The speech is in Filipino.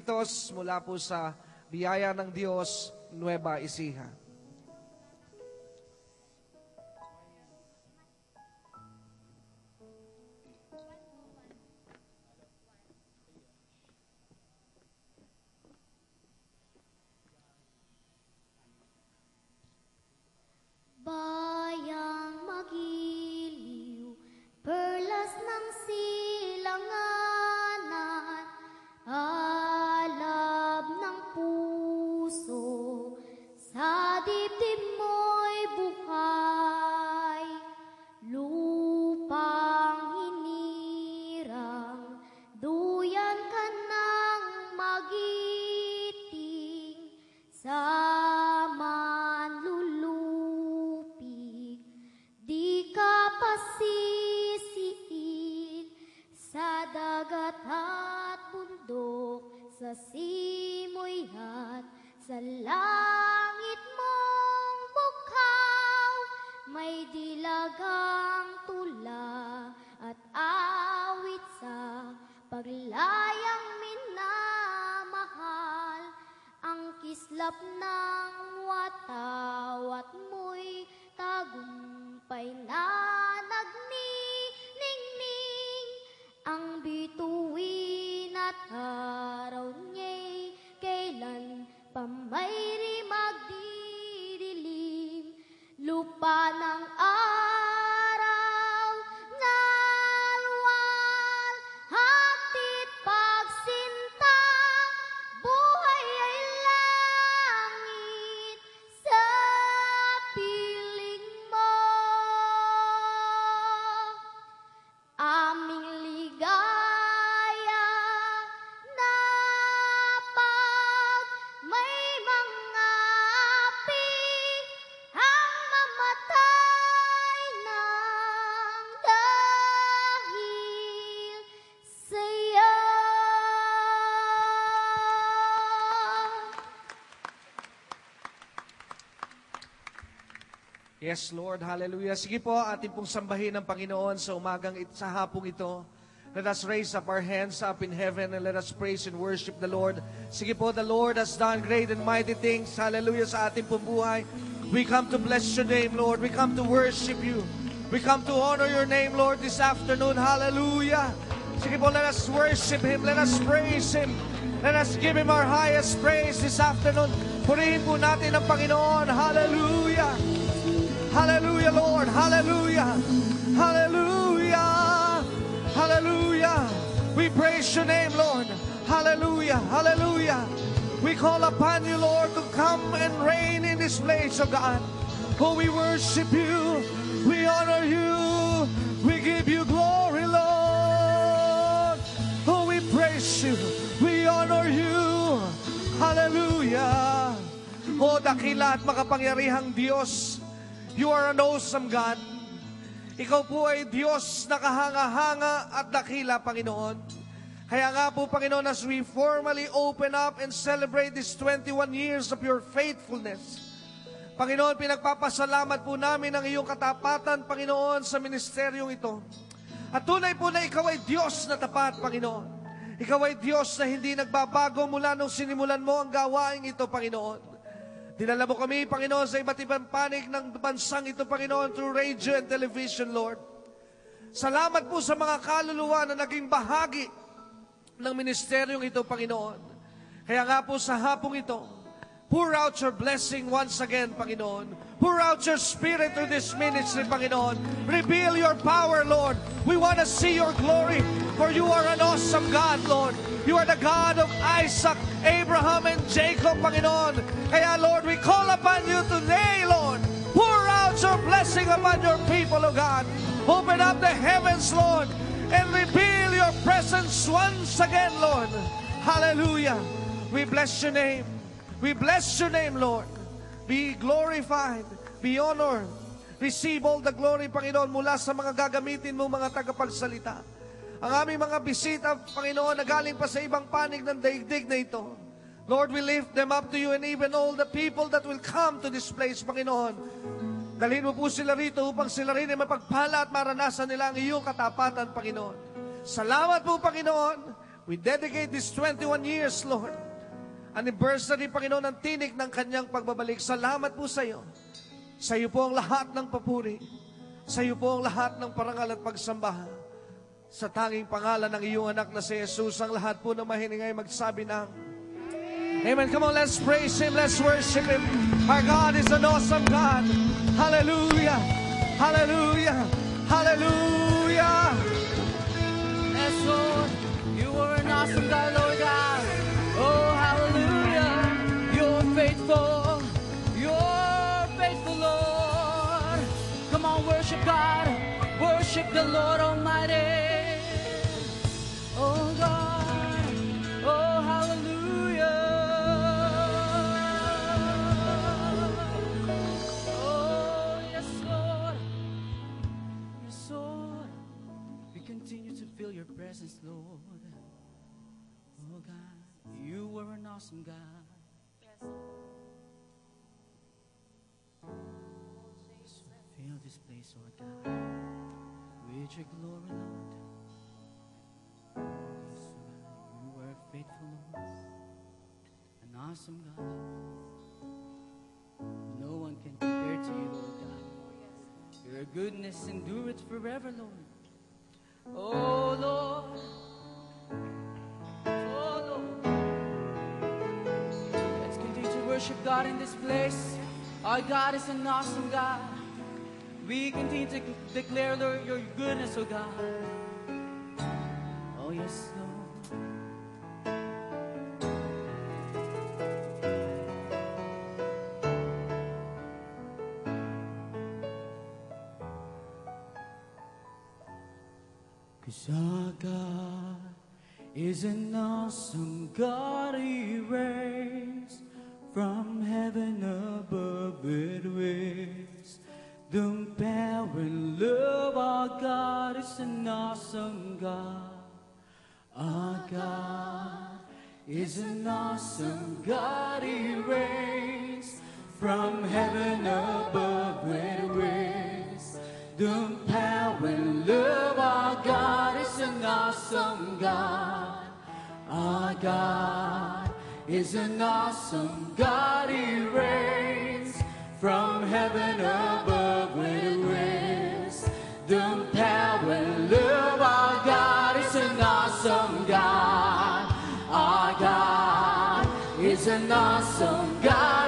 Tos mula po sa biyaya ng Diyos, Nueva Ecija. Bayang magiliw, perlas ng silanganan, alab ng puso, sa dibdib mo'y buhay. Lupang hinirang, duyan ka ng magiting, sa pasisiin sa dagat at bundok, sa simoy at sa langit mong bukhaw. May dilagang tula at awit sa paglayang minamahal. Ang kislap ng watawat mo'y tagumpay na nagniningning. Ang bituin at araw niya'y kailan pa mayro'y magdidilim. Lupa ng araw na luwal, hatid pagsinta, buhay ay langit sa piling mo. Aming ligaya na pag may mga api ang mamatay ng dahil sa'yo. Yes, Lord. Hallelujah. Sige po, ating pong sambahin ang Panginoon sa sa hapong ito. Let us raise up our hands up in heaven and let us praise and worship the Lord. Sige po, the Lord has done great and mighty things. Hallelujah sa ating pong buhay. We come to bless your name, Lord. We come to worship you. We come to honor your name, Lord, this afternoon. Hallelujah. Sige po, let us worship Him. Let us praise Him. Let us give Him our highest praise this afternoon. Purihin po natin ang Panginoon. Hallelujah. Hallelujah, Lord. Hallelujah. Hallelujah. Hallelujah. We praise your name, Lord. Hallelujah. Hallelujah. We call upon you, Lord, to come and reign in this place, oh God. Oh, we worship you. We honor you. We give you glory, Lord. Oh, we praise you. We honor you. Hallelujah. Oh, dakila at makapangyarihang Diyos. You are an awesome God. Ikaw po ay Diyos na kahanga-hanga at dakila, Panginoon. Kaya nga po, Panginoon, as we formally open up and celebrate this 21 years of your faithfulness, Panginoon, pinagpapasalamat po namin ang iyong katapatan, Panginoon, sa ministeryong ito. At tunay po na ikaw ay Diyos na tapat, Panginoon. Ikaw ay Diyos na hindi nagbabago mula nung sinimulan mo ang gawaing ito, Panginoon. Dinala mo kami, Panginoon, sa iba't ibang panig ng bansang ito, Panginoon, through radio and television, Lord. Salamat po sa mga kaluluwa na naging bahagi ng ministeryong ito, Panginoon. Kaya nga po sa hapong ito, pour out your blessing once again, Panginoon. Pour out your spirit through this ministry, Panginoon. Reveal your power, Lord. We want to see your glory, for you are an awesome God, Lord. You are the God of Isaac, Abraham, and Jacob, Panginoon. Kaya, Lord, we call upon you today, Lord. Pour out your blessing upon your people, O God. Open up the heavens, Lord, and reveal your presence once again, Lord. Hallelujah. We bless your name. We bless your name, Lord. Be glorified, be honored. Receive all the glory, Panginoon, mula sa mga gagamitin mo, mga tagapagsalita. Ang aming mga bisita, Panginoon, na galing pa sa ibang panig ng daigdig na ito. Lord, we lift them up to you and even all the people that will come to this place, Panginoon. Dalhin mo po sila rito upang sila rin ay mapagpala at maranasan nila ang iyong katapatan, Panginoon. Salamat po, Panginoon. We dedicate these 21 years, Lord. Anniversary, Panginoon, ng tinik ng kanyang pagbabalik. Salamat po sa iyo. Sa iyo po ang lahat ng papuri. Sa iyo po ang lahat ng parangal at pagsamba. Sa tanging pangalan ng iyong anak na si Jesus, ang lahat po ng mahining ay magsabi ng Amen. Come on, let's praise Him. Let's worship Him. Our God is an awesome God. Hallelujah. Hallelujah. Hallelujah. Yes, Lord, you are an awesome God, Lord God. Oh, hallelujah. You're faithful. You're faithful, Lord. Come on, worship God. Worship the Lord Almighty. Oh, God. Oh, hallelujah. Oh, yes, Lord. Yes, Lord. We continue to feel your presence, Lord. Oh, God, you are an awesome God. So fill this place, Lord God, with your glory, Lord. Yes, Lord, you are faithful, Lord. An awesome God. No one can compare to you, Lord God. Your goodness endureth forever, Lord. Oh, Lord. Oh, Lord. Let's continue to worship God in this place. Our God is an awesome God. We continue to declare, Lord, your goodness, oh God. Oh, yes, Lord. Cause our God is an awesome God. He reigns from heaven above with wisdom, power, and love. Our God is an awesome God. Our God is an awesome God. He reigns from heaven above with wisdom, power, and love. Our God is an awesome God. Our God is an awesome God. He reigns from heaven above with wisdom, power, and love. Our God is an awesome God. Our God is an awesome God.